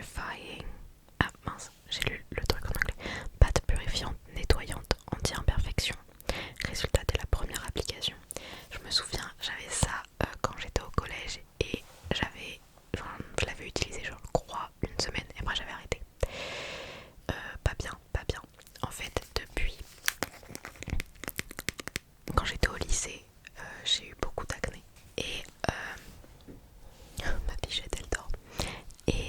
purifying. Ah mince, j'ai lu le truc en anglais. Pâte purifiante, nettoyante, anti-imperfection. Résultat dès la première application. Je me souviens, j'avais ça quand j'étais au collège et je l'avais utilisé, je crois, une semaine et après j'avais arrêté. Pas bien, pas bien. En fait, depuis quand j'étais au lycée, j'ai eu beaucoup d'acné et ma fichette elle dort. Et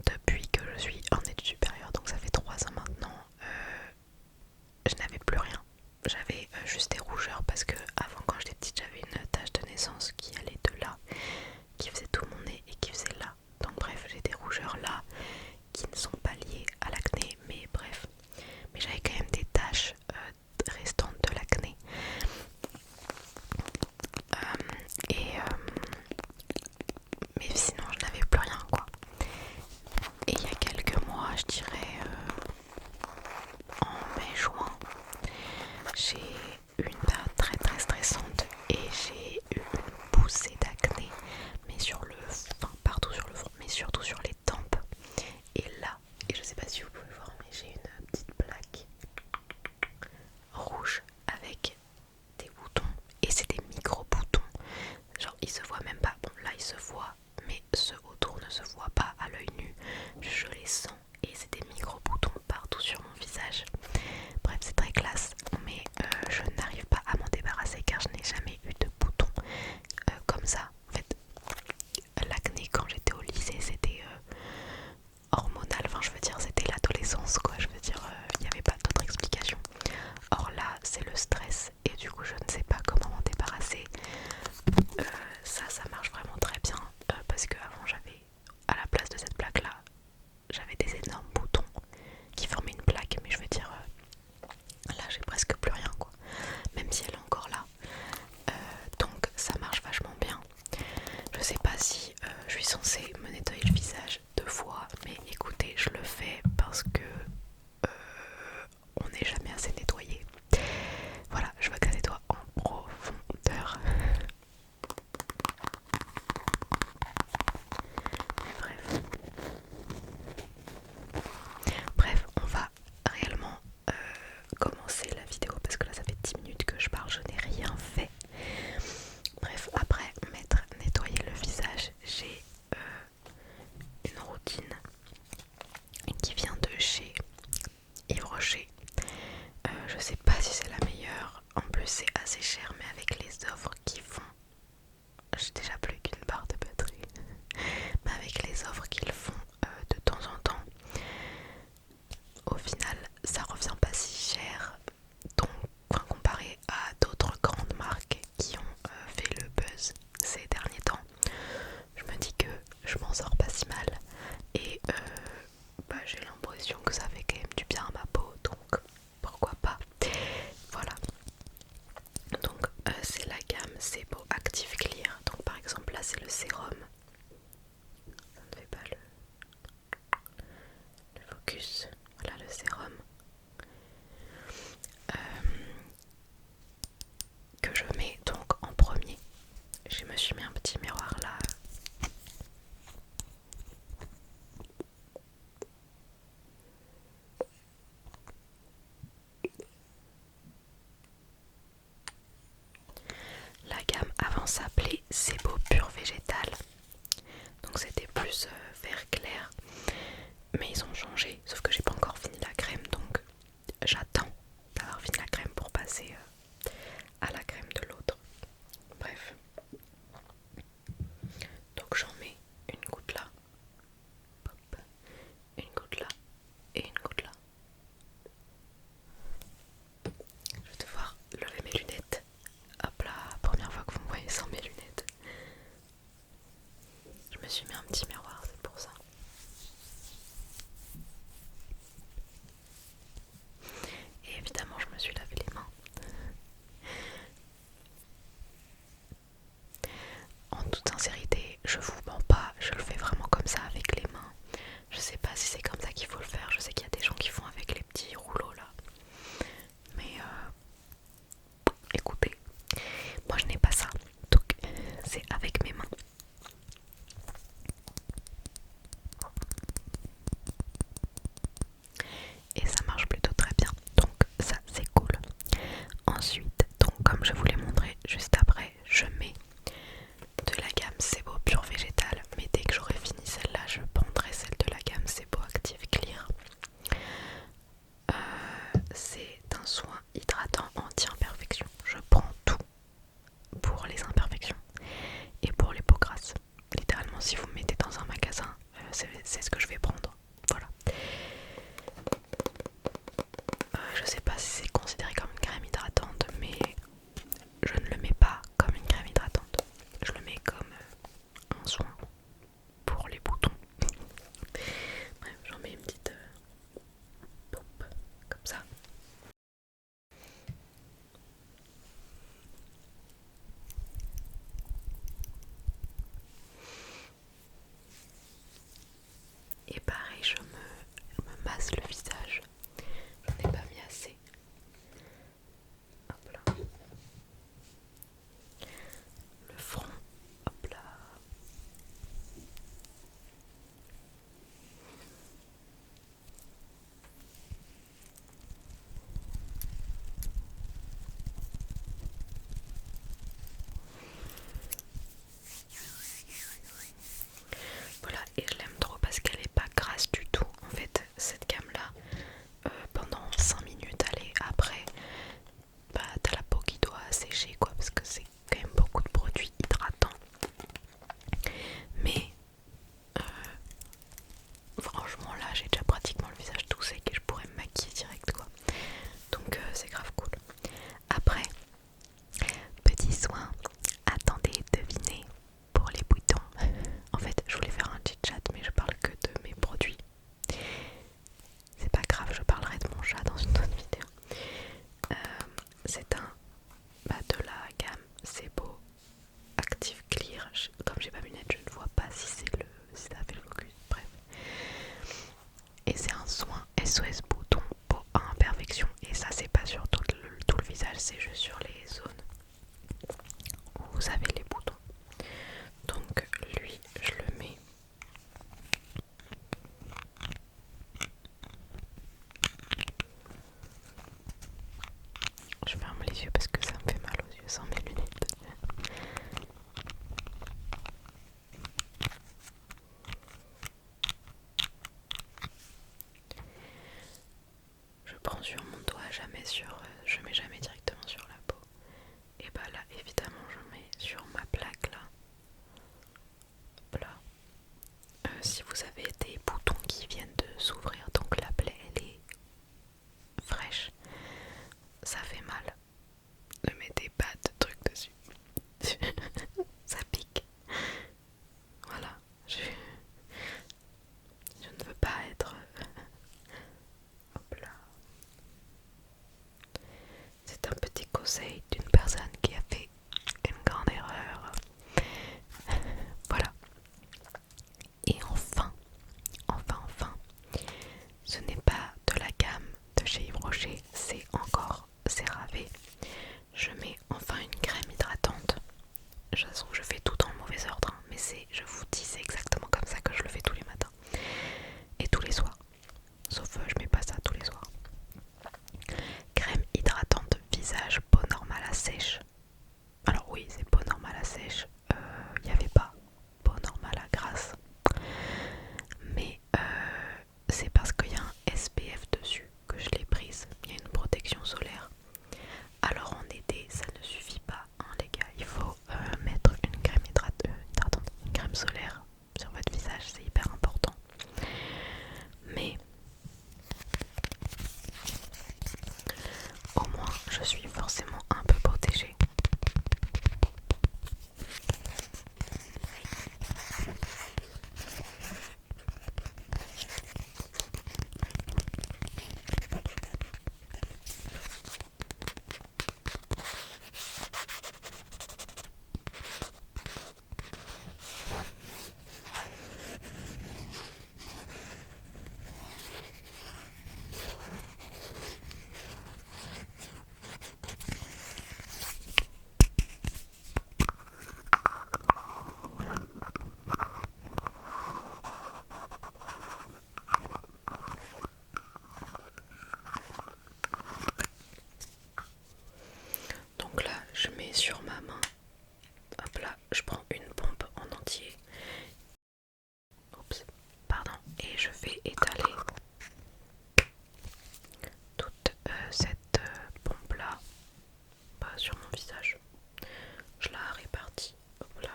depuis que je suis en études supérieures, donc ça fait 3 ans maintenant, je n'avais plus rien. J'avais juste des rougeurs parce que avant, quand j'étais petite, j'avais une tache de naissance qui allait de là, qui faisait tout mon nez et qui faisait là. Donc bref, j'ai des rougeurs là qui ne sont pas liées à l'acné, mais bref. Mais j'avais quand même des taches restantes de l'acné. Mais sinon, je n'avais plus rien quoi. Et il y a quelques mois, je dirais en mai-juin, j'ai eu une période très très stressante et j'ai eu une poussée d'acné, mais partout sur le front, mais surtout sur les tempes. Et là, et je sais pas si vous pouvez voir, mais j'ai une petite plaque rouge avec des boutons, et c'est des micro boutons. Genre ils se voient même pas, bon là ils se voient, mais ceux autour ne se voient pas à l'œil nu. Je les sens et c'est des micro boutons partout sur mon visage. Bref, c'est très classe, mais je n'arrive pas à m'en débarrasser car je n'ai jamais eu de boutons comme ça. En fait, l'acné quand j'étais au lycée c'était hormonal, enfin je veux dire c'était l'adolescence quoi, je veux dire il n'y avait pas d'autre explication. Or là c'est le stress et du coup je ne sais pas comment m'en débarrasser. Ça marche vraiment très bien parce que avant j'avais, à la place de cette plaque là, j'avais des énormes boutons qui formaient une plaque, mais je veux dire là j'ai presque plus rien quoi, même si elle est encore là. Donc ça marche vachement bien. Je sais pas si je suis censée me nettoyer le visage 2 fois, mais écoutez, je le fais parce que on n'est jamais assez nettoyé. Voilà, je veux que ça nettoie en profondeur. Mais bref, on va réellement commencer la vidéo parce que là ça fait 10 minutes que je parle, je n'ai rien fait. Bref, après m'être nettoyé le visage, j'ai une routine qui vient de chez Yves Rocher. Je sais pas si c'est la meilleure, en plus c'est assez cher, mais avec les offres qu'ils font, j'ai déjà plus qu'une barre de batterie, mais avec les offres qu'ils font de temps en temps, au final ça revient pas si cher. Donc comparé à d'autres grandes marques qui ont fait le buzz ces derniers temps, je me dis que je m'en sors pas si mal et j'ai l'impression que ça fait quand même du bien à ma peau, donc pourquoi pas. Voilà, donc c'est la gamme Sebo Active Clear. Donc par exemple là c'est le sérum, ça ne fait pas le focus, voilà le sérum que je mets donc en premier. Je me suis mis un petit miroir là. La gamme avant s'appelait Sebo Pur Végétal, donc c'était plus vert clair, mais ils ont changé, sauf que j'ai pas encore fini la crème, donc j'attends d'avoir fini la crème pour passer à la crème de l'autre. Bref, donc j'en mets une goutte là, hop, une goutte là et une goutte là. Je vais devoir lever mes lunettes. Hop là, première fois que vous me voyez sans mes lunettes. Je me suis mis un petit miroir, c'est pour ça. Et évidemment, je me suis lavé les mains. En toute sincérité, je vous mens pas, je le fais vraiment comme ça avec les mains. Je sais pas si c'est comme ça qu'il faut le faire, je sais qu'il y a des gens qui font avec les petits rouleaux là. Mais écoutez, moi je n'ai pas ça, donc c'est avec mes mains. dans un magasin, c'est ce que je vais prendre. Voilà. Je sais pas si c'est considéré comme une crème hydratante, mais je ne le mets pas comme une crème hydratante. Je le mets comme un soin pour les boutons. Bref, j'en mets une petite pompe comme ça. Et pareil, je me masse le visage. J'en ai pas mis assez. Hop là. Le front. Hop là. Voilà, et je l'aime trop parce qu'elle est pas grasse du tout. En fait, cette gamme là, pendant 5 minutes, allez, après, bah t'as la peau qui doit sécher quoi, parce que c'est quand même beaucoup de produits hydratants. Mais franchement là, j'ai déjà pratiquement le visage tout sec et je pourrais me maquiller direct quoi. Donc c'est grave cool. Après, petit soin, attendez, devinez, pour les boutons. En fait, je voulais faire un chit chat, mais je parle que de mes produits. C'est pas grave, je parlerai de mon chat dans une autre vidéo. C'est un de la gamme C'est Beau Active Clear. Comme j'ai pas mes lunettes, je ne vois pas si si ça fait le focus. Bref. Et c'est un soin SOS bouton peau à imperfection. Et ça, c'est pas sur tout le visage, c'est juste sur les zones où vous avez les boutons. Donc, lui, je le mets. Je ferme les yeux parce que ça me fait mal aux yeux sans mes lunettes. Je prends sur mon doigt, jamais je mets jamais directement sur la peau. Et bah là, évidemment, je mets sur ma plaque là. Là. Si vous avez des boutons qui viennent de s'ouvrir, donc la plaie elle est fraîche, ça fait mal. Ne mettez pas de trucs dessus. Ça pique. Voilà. Je ne veux pas être... Hop là. C'est un petit conseil d'une personne qui a fait une grande erreur. Voilà. Et enfin, ce n'est pas de la gamme de chez Yves Rocher, c'est encore CeraVe. Je mets enfin une crème hydratante. Je trouve que je fais tout dans le mauvais ordre, hein, mais je vous dis, c'est exactement comme ça que je le fais tous les matins et tous les soirs. Sauf je mets pas ça tous les soirs. Crème hydratante visage peau normale à sèche. Alors oui, c'est peau normale à sèche. Il n'y avait pas peau normale à grasse. Mais c'est parce qu'il y a un SPF dessus que je l'ai prise. Il y a une protection solaire. Alors en été, ça ne suffit pas, hein, les gars. Il faut mettre une crème hydratante, une crème solaire sur votre visage. C'est hyper important. Mais au moins, je suis forcément un peu protégée. Donc là, je mets sur ma main. Hop là, je prends une pompe en entier. Oups, pardon. Et je fais étaler toute cette pompe là sur mon visage. Je la répartis. Hop là.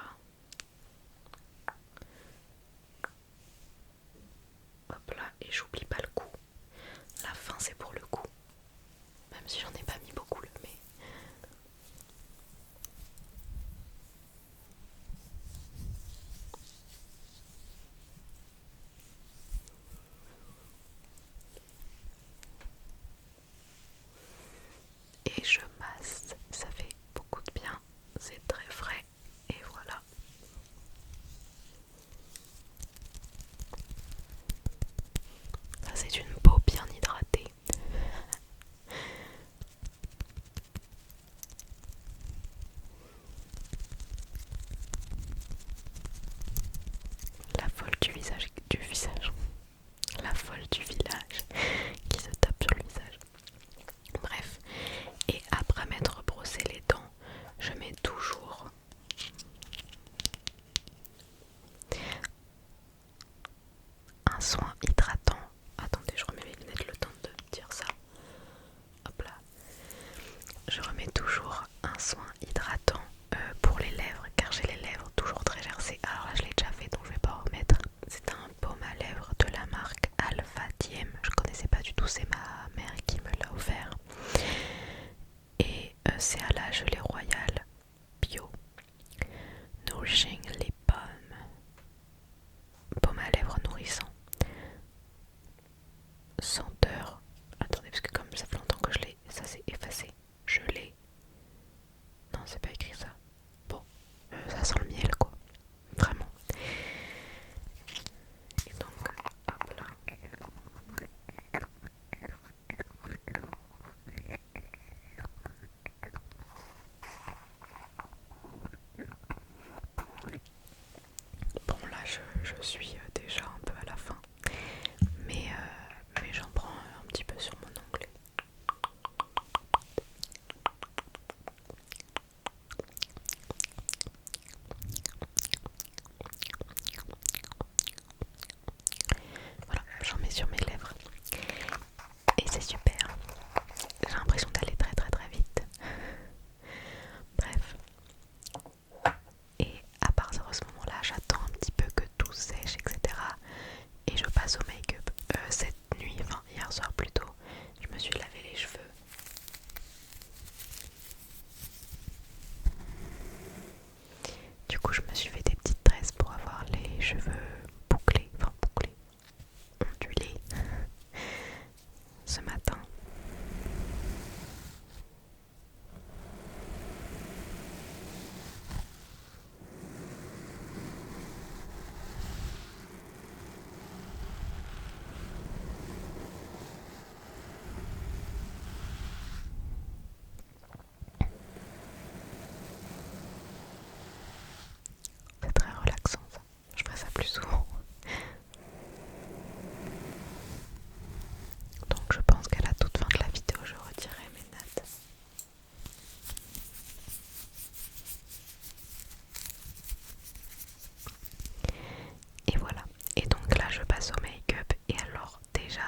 soin hydratant. Attendez, je remets mes lunettes le temps de dire ça. Hop là. Je remets toujours un soin hydratant pour les lèvres car j'ai les lèvres toujours très gercées. Alors là je l'ai déjà fait donc je vais pas en remettre. C'est un baume à lèvres de la marque Alpha Diem. Je connaissais pas du tout, c'est ma mère qui me l'a offert. Et c'est à la gelée royale bio. Nourishing Lip Balm. Baume à lèvres nourrissant. Senteur. Attendez parce que comme ça fait longtemps que je l'ai, ça s'est effacé. Je l'ai. Non, c'est pas écrit ça. Bon, ça sent le miel quoi. Vraiment. Et donc, hop là. Bon là je suis déjà un peu à la fin. Mais j'en prends un petit peu sur mon onglet. Voilà, j'en mets sur mes lèvres. Et c'est super. J'ai l'impression d'aller très très très vite. Bref. Et à partir de ce moment-là, j'attends un petit peu que tout sèche, etc. Et je passe au make-up. Cette nuit, enfin hier soir plutôt, je me suis lavé les cheveux. Du coup, je me suis fait des petites tresses pour avoir les cheveux bouclés, enfin bouclés, ondulés ce matin. C'est très relaxant ça. Je ferai ça plus souvent. Donc je pense qu'à la toute fin de la vidéo, je retirerai mes nattes. Et voilà. Et donc là, je passe au make-up. Et alors, déjà,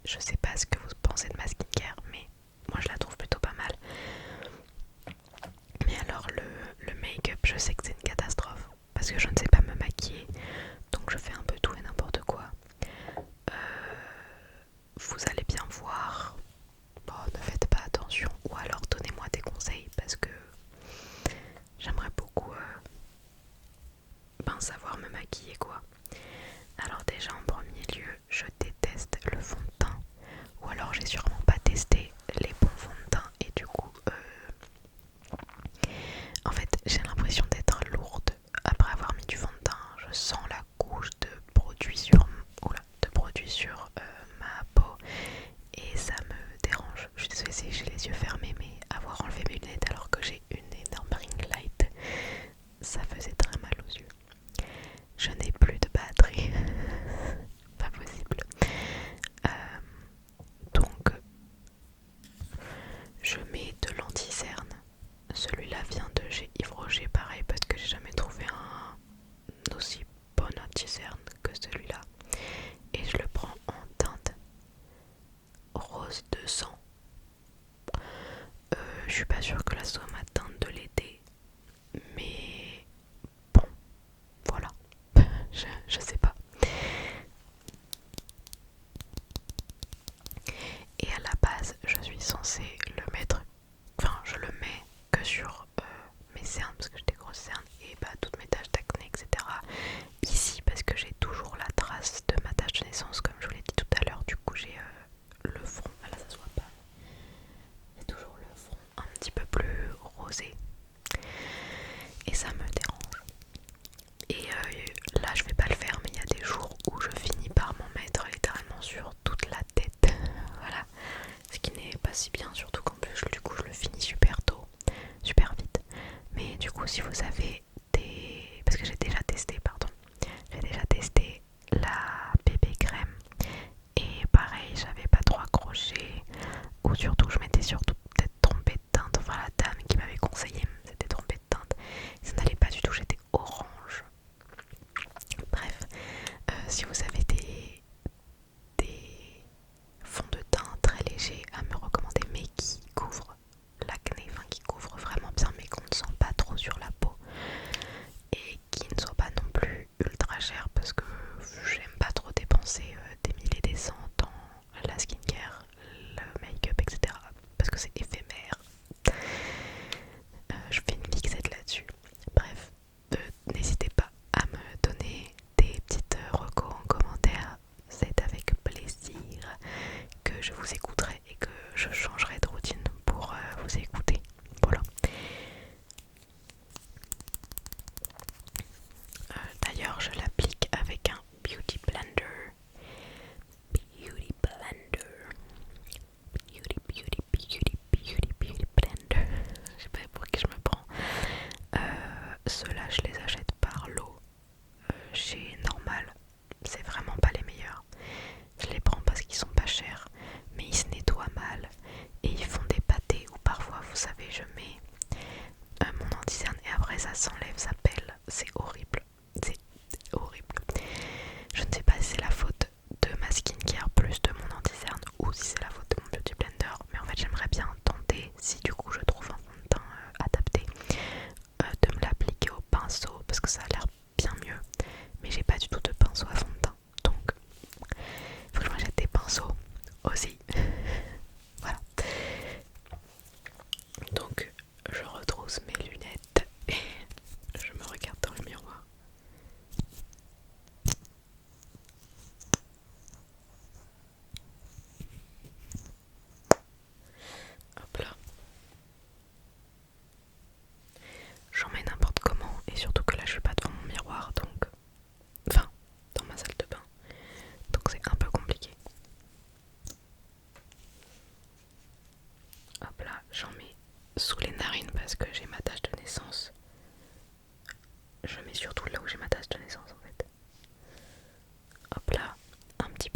je sais pas ce que vous pensez de ma skincare, mais moi je la trouve plutôt pas mal. Mais alors, le make-up, je sais que c'est une catastrophe. Parce que je ne sais pas me maquiller. Donc je fais un peu tout et n'importe quoi. Vous allez bien voir. Bon, ne faites pas attention. Ou alors donnez-moi des conseils. Parce que j'aimerais beaucoup savoir me maquiller quoi. Alors déjà en premier lieu, je déteste le fond de teint. Ou alors j'ai sûrement pas testé les bons fonds de teint. Et du coup, en fait j'ai l'impression d'être lourde après avoir mis du fond de teint. Je sens la couche de produit sur, ma peau. Et ça me dérange. Je suis désolée si j'ai les yeux fermés, mais avoir enlevé mes lunettes alors que j'ai une énorme ring light, ça faisait très mal aux yeux. Je n'ai plus de batterie. Pas possible. Donc, je mets de l'anti-cerne. Celui-là vient de chez Yves Rocher, pareil, parce que j'ai jamais trouvé un aussi bon anti-cerne que celui-là. Et je le prends en teinte rose de sang. Je suis pas sûre que la soit ma teinte de l'été, mais bon, voilà. je sais pas. Et à la base, je suis censée le mettre, enfin je le mets que sur mes cernes parce que j'ai des grosses cernes et toutes mes taches d'acné, etc. Ici parce que j'ai toujours la trace de ma tache de naissance comme je vous l'ai dit tout à l'heure. Du coup j'ai le front, là ça se voit pas, j'ai toujours le front un petit peu plus rosé et ça me dérange. Et là je vais pas le faire, mais il y a des jours où je finis par m'en mettre littéralement sur toute la tête. Voilà, ce qui n'est pas si bien, surtout qu'en plus du coup je le finis super tôt, super vite. Mais du coup si vous avez des... parce que j'ai déjà testé la bébé crème et pareil j'avais pas trop accroché, ou surtout je m'étais surtout peut-être trompée de teinte, enfin la dame qui m'avait conseillé s'était trompée de teinte, ça n'allait pas du tout, j'étais orange. Bref, si vous avez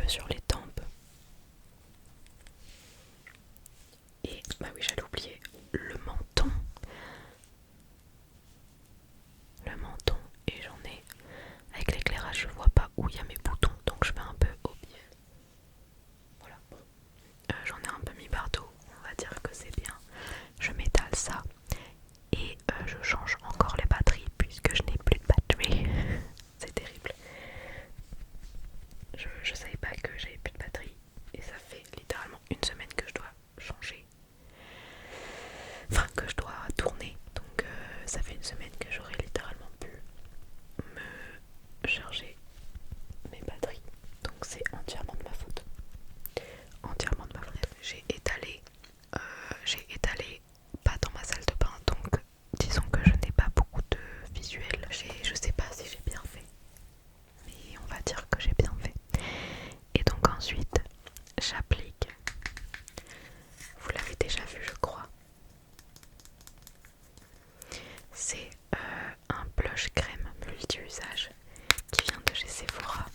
peu sur les tempes. Et bah oui, j'allais oublier le menton. Le menton, et j'en ai, avec l'éclairage je vois pas où il y a mes boutons, donc je fais un peu au pif. Voilà, bon. J'en ai un peu mis partout, on va dire que c'est bien. Je m'étale ça et je change encore les batteries puisque je n'ai plus de batterie. C'est terrible. Je savais pas que j'avais plus de batterie et ça fait littéralement une semaine que je dois changer. Enfin, que je dois tourner. Donc ça fait une semaine que j'aurais littéralement pu me charger mes batteries. Donc c'est entièrement de ma faute. Entièrement de ma faute. J'ai étalé pas dans ma salle de bain, donc disons que je n'ai pas beaucoup de visuels. Je sais pas si j'ai bien fait, mais on va dire que j'ai bien fait. Et donc ensuite, j'applique. Vous l'avez déjà vu, je crois. C'est un blush crème multi-usage qui vient de chez Sephora.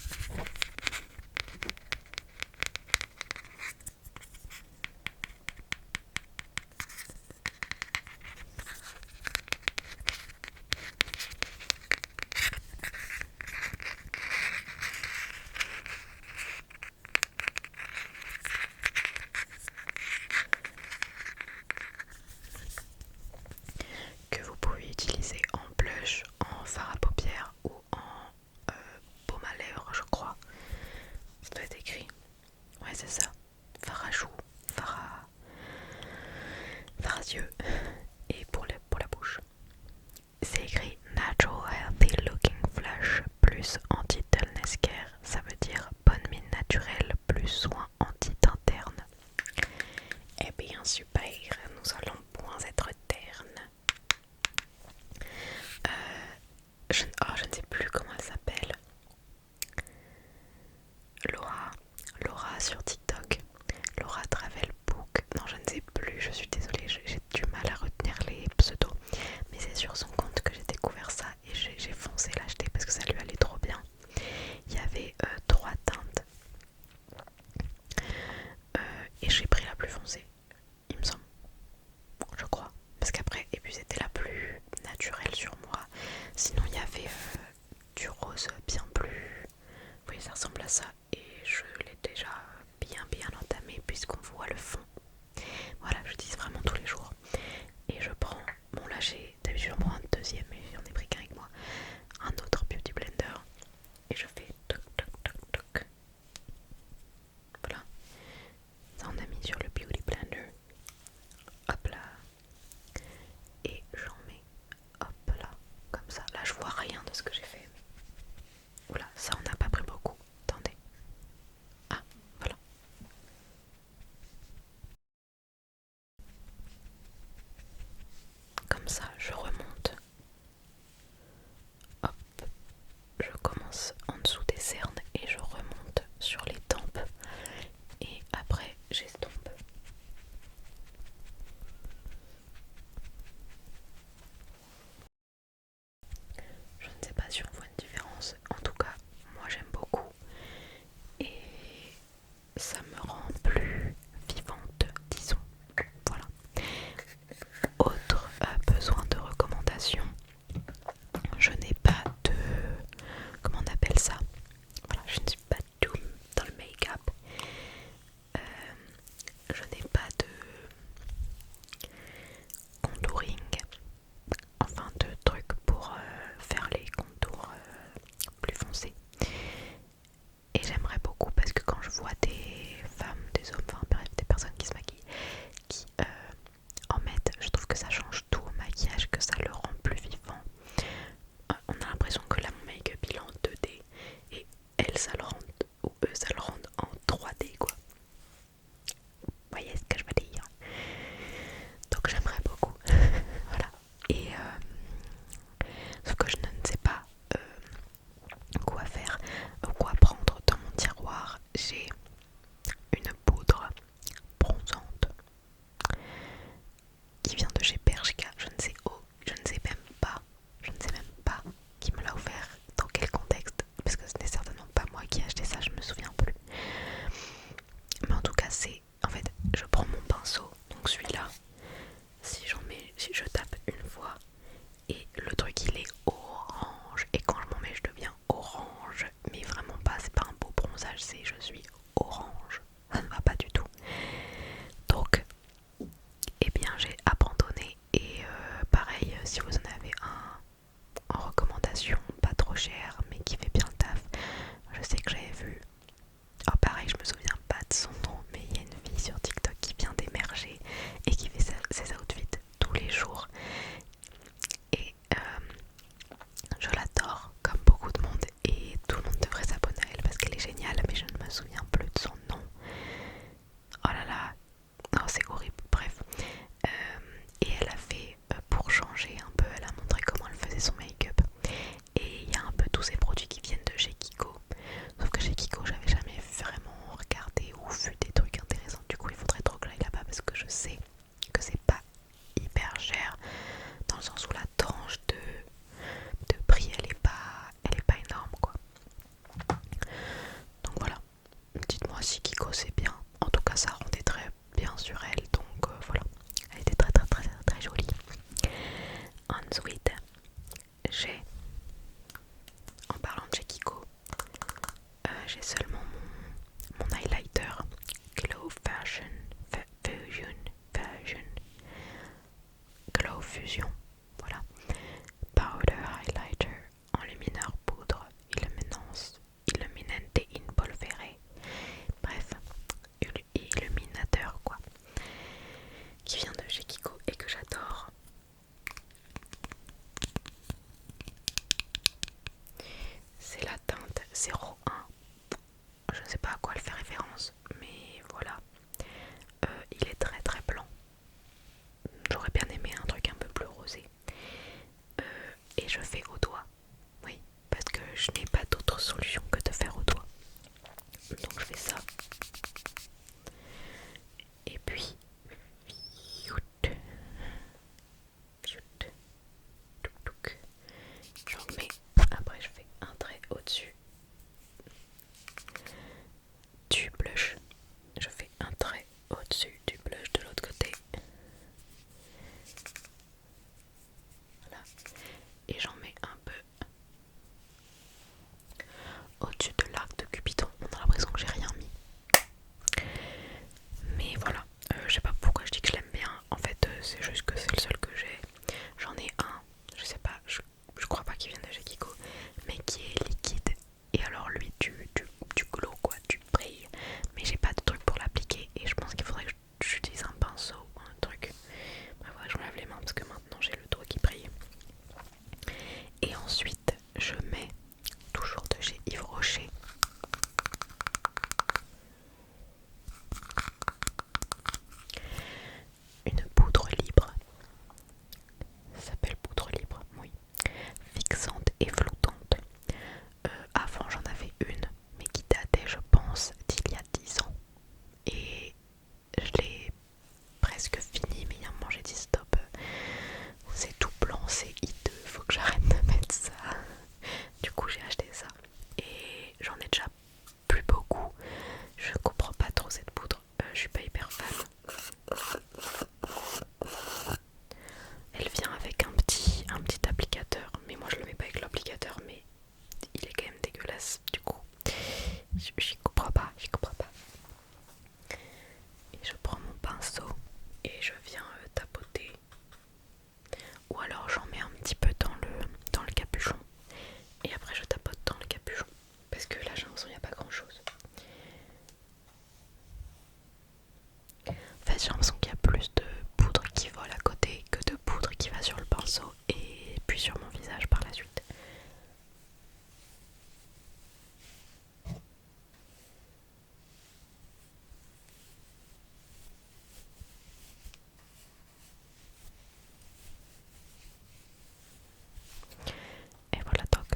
Que vous pouvez utiliser en blush, en fard à paupières ou en baume à lèvres, je crois. Ça doit être écrit. Ouais, c'est ça. Fard à joues, fard à yeux et pour la bouche. C'est écrit Natural Healthy Looking Flush plus Anti-Dullness Care. Ça veut dire bonne mine naturelle plus soin anti-interne. Eh bien super, nous allons point être ternes. Je ne sais plus comment elle s'appelle. Laura sur TikTok. Laura Travel Book. Non, je ne sais plus, je suis désolée, j'ai du mal à retenir les pseudos. Mais c'est sur son compte que j'ai découvert ça et j'ai foncé l'acheter parce que ça lui allait trop bien. Il y avait 3 teintes et j'ai pris la plus foncée, il me semble, je crois. Parce qu'après, et puis c'était la plus naturelle sur moi. Sinon il y avait du rose bien plus... Oui, ça ressemble à ça et je l'ai déjà bien entamé puisqu'on voit le fond. Voilà, j'utilise vraiment tous les jours. Et je prends, bon là d'habitude j'en prends un deuxième mais j'en ai pris qu'un avec moi, un autre Beauty Blender et je fais toc toc toc toc. Voilà, ça on a mis sur le Beauty Blender. Hop là. Et j'en mets hop là, comme ça. Là je vois rien de ce que j'ai fait. Oula, ça on n'a pas pris beaucoup. Attendez. Ah, voilà. Comme ça, je remonte. Hop, je commence en dessous des cernes et je remonte sur les tempes. Et après, j'estompe. Je ne sais pas si on voit une différence. En tout cas, moi j'aime beaucoup. Et ça me rend plus vivante, disons. Voilà. Autre besoin de recommandation, je n'ai pas de... comment on appelle ça? Voilà, je ne suis pas doom dans le make-up. Je n'ai pas de contouring, enfin de trucs pour faire les contours plus foncés. Et j'aimerais beaucoup parce que quand je vois des femmes, des hommes, enfin bref, des personnes qui se maquillent, qui en mettent, je trouve que ça change tout au maquillage, que ça le rend plus vivant. On a l'impression que là mon make-up il est en 2D et elles ça le rend, ou eux ça le rend en 3D quoi. Vous voyez ce que je veux dire? Donc j'aimerais beaucoup. Voilà. Et sauf que je ne sais pas quoi faire, quoi prendre dans mon tiroir. J'ai une poudre bronzante qui vient de chez Berger bronzage, c'est je suis orange, ça ne va pas du tout. Donc, eh bien j'ai abandonné et pareil, si vous en avez un en recommandation, pas trop cher mais qui fait bien le taf, je sais que j'avais vu. Oh pareil, je me souviens pas de son nom, mais il y a une fille sur TikTok qui vient d'émerger et qui fait ses outfits tous les jours. Et je l'adore comme beaucoup de monde et tout le monde devrait s'abonner à elle parce qu'elle est géniale, mais je ne me souviens plus de son nom. Oh là là, non c'est horrible, bref. Et elle a fait, pour changer un peu, elle a montré comment elle faisait son make-up. Et il y a un peu tous ces produits qui viennent de chez Kiko. Sauf que chez Kiko, j'avais jamais vraiment regardé ou vu des trucs intéressants. Du coup, il faudrait trop que j'aille là-bas parce que je sais que c'est pas hyper cher. Dans le sens où la tranche de prix, elle est pas énorme quoi. Donc voilà. Dites-moi si Kiko c'est bien. En tout cas, ça rendait très bien sur elle. Donc voilà. Elle était très très très très jolie. Ensuite, j'ai, en parlant de chez Kiko, j'ai seulement mon highlighter Glow Glow Fusion, voilà, Powder Highlighter, enlumineur poudre, illuminante in polvere, bref, illuminateur quoi, qui vient de chez Kiko et que j'adore. C'est la teinte 01. Je ne sais pas à quoi elle fait référence, mais voilà. Il est très très blanc. J'aurais bien aimé un truc un peu plus rosé. Et je fais au doigt. Oui, parce que je n'ai pas d'autre solution que de faire au doigt. Donc je fais ça. Et puis, j'en mets. Après je fais un trait au-dessus du blush. Je fais un trait au-dessus du blush de l'autre côté. Voilà. Et j'en mets un peu au-dessus de l'arc de Cupidon. On a l'impression que j'ai rien mis. Mais voilà. Je sais pas pourquoi je dis que je l'aime bien. En fait, c'est juste que c'est le seul que j'ai. J'en ai un. Je sais pas. Je crois pas qu'il vienne de chez Kiko. Mais qui est liquide. Et alors lui, tu glow quoi. Tu brilles. Mais j'ai pas de truc pour l'appliquer. Et je pense qu'il faudrait que j'utilise un pinceau ou un truc. Bref, je me lave les mains parce que maintenant j'ai le doigt qui brille. Et ensuite, je mets, toujours de chez Yves Rocher, une poudre libre. Ça s'appelle poudre libre, oui. Fixante et flottante. Avant, j'en avais une, mais qui datait, je pense, d'il y a 10 ans. Et je l'ai presque fini, mais il y a un moment j'ai dit stop. C'est tout blanc, c'est hideux, faut que j'arrête de mettre ça. Du coup, j'ai acheté ça. Et j'en ai déjà plus beaucoup. Je comprends pas trop cette poudre. Je suis pas hyper fan. Elle vient avec un petit applicateur. Mais moi je le mets pas avec l'applicateur. Mais il est quand même dégueulasse. Du coup, j'y comprends pas. Et je prends mon pinceau et je viens tapoter. Ou alors j'en mets un petit peu dans le capuchon. Et après je tapote dans le capuchon. Parce que là j'ai l'impression qu'il n'y a pas grand chose. En fait j'ai l'impression qu'il y a plus de poudre qui vole à côté que de poudre qui va sur le pinceau et puis sur mon visage par la suite. Et voilà toc.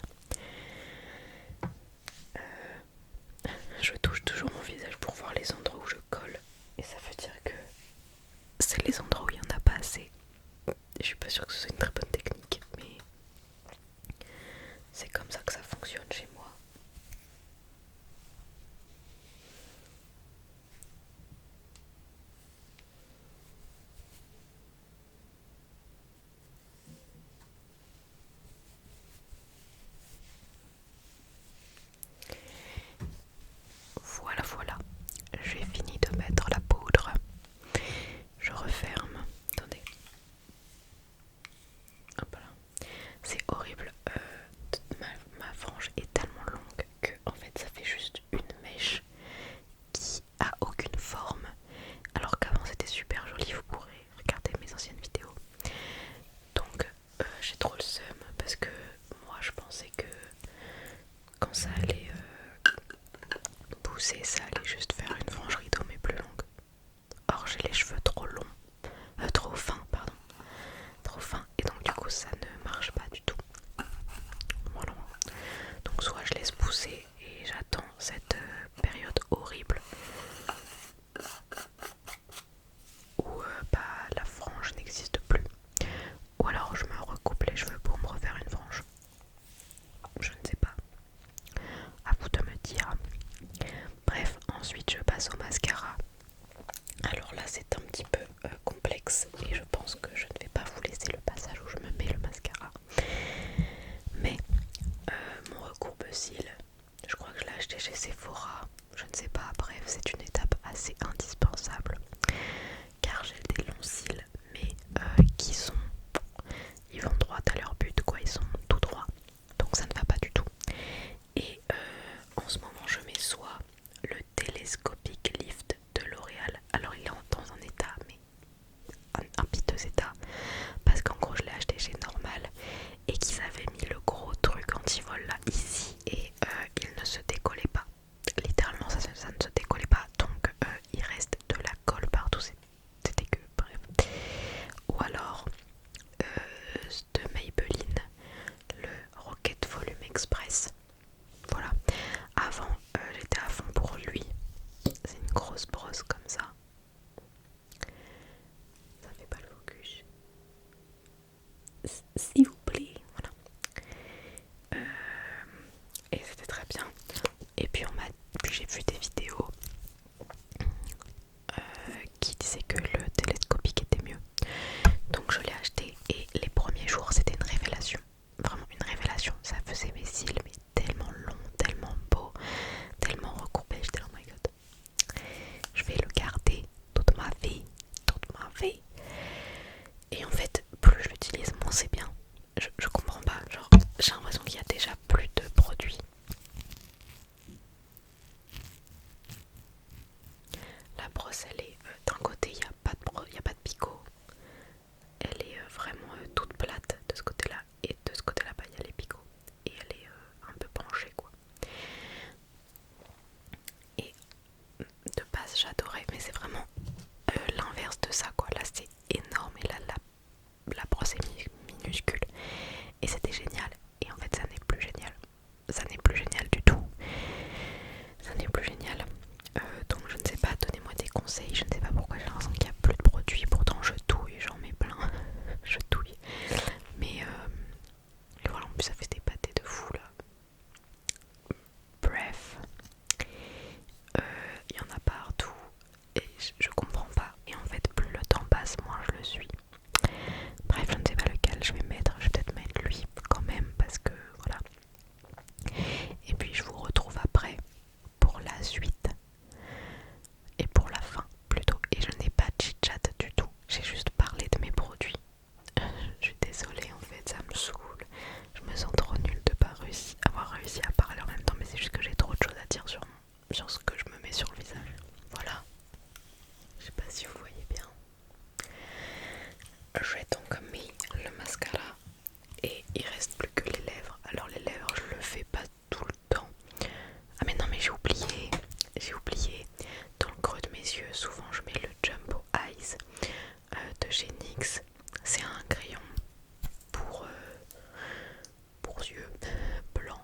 Je touche toujours mon visage pour voir les endroits où je colle. Et ça veut dire que pousser, ça allait juste faire une frange rideau mais plus longue. Or j'ai les cheveux trop longs, trop fins pardon, trop fins, et donc du coup ça ne marche pas du tout. Voilà. Donc soit je laisse pousser et j'attends cette période horrible où la frange n'existe plus, ou alors je me recoupe les cheveux pour me refaire une frange. Je ne sais pas, à vous de me dire. Bref, ensuite je passe au mascara. Alors là c'est un petit peu complexe et je pense que je ne vais pas vous laisser le passage où je me mets le mascara. Mais mon recourbe-cils, je crois que je l'ai acheté chez Sephora, je ne sais pas, bref c'est une étape assez indispensable car j'ai des longs cils mais ils vont droit à leur but quoi, ils sont tout droits, donc ça ne va pas du tout. Et en ce moment je mets soit le Telescopic Lift de L'Oréal, alors il est dans un état mais un piteux état, parce qu'en gros je l'ai acheté chez Normal et qu'ils avaient mis le gros truc anti-vol là ici et il ne se décollait pas, littéralement ça ne se décollait pas, donc il reste de la colle partout, c'est dégueu, bref. Ou alors de Maybelline, le Rocket Volume Express. Voilà, avant j'étais à fond pour lui, c'est une grosse brosse comme ça fait pas le focus, s'il vous plaît, voilà. Et c'était très bien. Et puis j'ai vu des vidéos qui disaient que le télescopique était mieux, donc je l'ai acheté et les premiers jours c'était une révélation, vraiment une révélation. Ça faisait mes cils mais tellement longs, tellement beaux, tellement recourbés, j'étais là oh my god, je vais le garder toute ma vie, toute ma vie. Et en fait plus je l'utilise moins c'est bien. Je comprends pas, genre j'ai l'impression qu'il y a déjà plus de produits. La brosse elle est d'un côté il n'y a pas de picot, elle est vraiment toute plate de ce côté là, et de ce côté là bas il y a les picots et elle est un peu penchée quoi. Et de base j'adorais, mais c'est vraiment l'inverse de ça quoi. Là c'est énorme et là la brosse est minuscule et c'était génial, et en fait ça n'est plus génial, ça n'est plus génial du tout, ça n'est plus génial. Donc je ne sais pas, donnez-moi des conseils, je ne sais pas pourquoi j'ai l'impression qu'il n'y a plus de produits, pourtant je touille, j'en mets plein, je touille, mais et voilà, en plus ça fait des pâtés de fou là. Bref, il y en a partout et je comprends pas, et en fait plus le temps passe moins je le suis. Bref, je ne sais pas lequel je vais mettre, je vais peut-être mettre lui quand même parce que voilà. Et puis je vous retrouve après pour la suite et pour la fin plutôt, et je n'ai pas chit-chat du tout, j'ai juste parlé de mes produits. Je suis désolée en fait, ça me saoule, je me sens trop nulle de pas avoir réussi à parler en même temps, mais c'est juste que j'ai trop de choses à dire sur ce que je me mets sur le visage. Voilà, je sais pas si vous voyez bien. J'ai donc mis le mascara et il reste plus que les lèvres. Alors les lèvres je le fais pas tout le temps. Ah mais non, mais j'ai oublié, dans le creux de mes yeux souvent je mets le Jumbo Eyes de chez NYX. C'est un crayon pour yeux blancs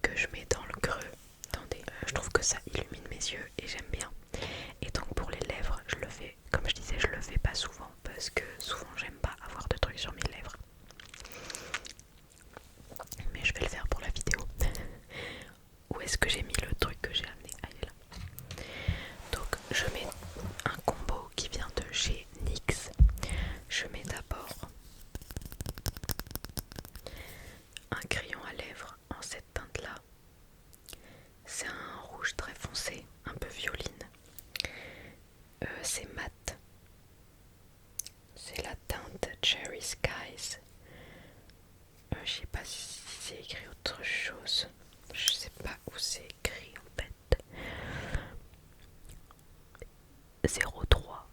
que je mets dans le creux. Attendez, je trouve que ça illumine mes yeux et j'aime bien. Et donc pour les lèvres je le fais, comme je disais, je le fais pas souvent parce que souvent j'aime pas avoir de trucs sur mes lèvres, mais je vais le faire pour la vidéo. Où est-ce que j'ai mis le truc que j'ai amené? Ah, il est là. Donc je mets un combo qui vient de chez NYX. Je mets d'abord un crayon à lèvres en cette teinte là. C'est un rouge très foncé, un peu violine. C'est mat. C'est la teinte Cherry Skies. Je sais pas si c'est écrit autre chose. Je sais pas où c'est écrit en fait. 03.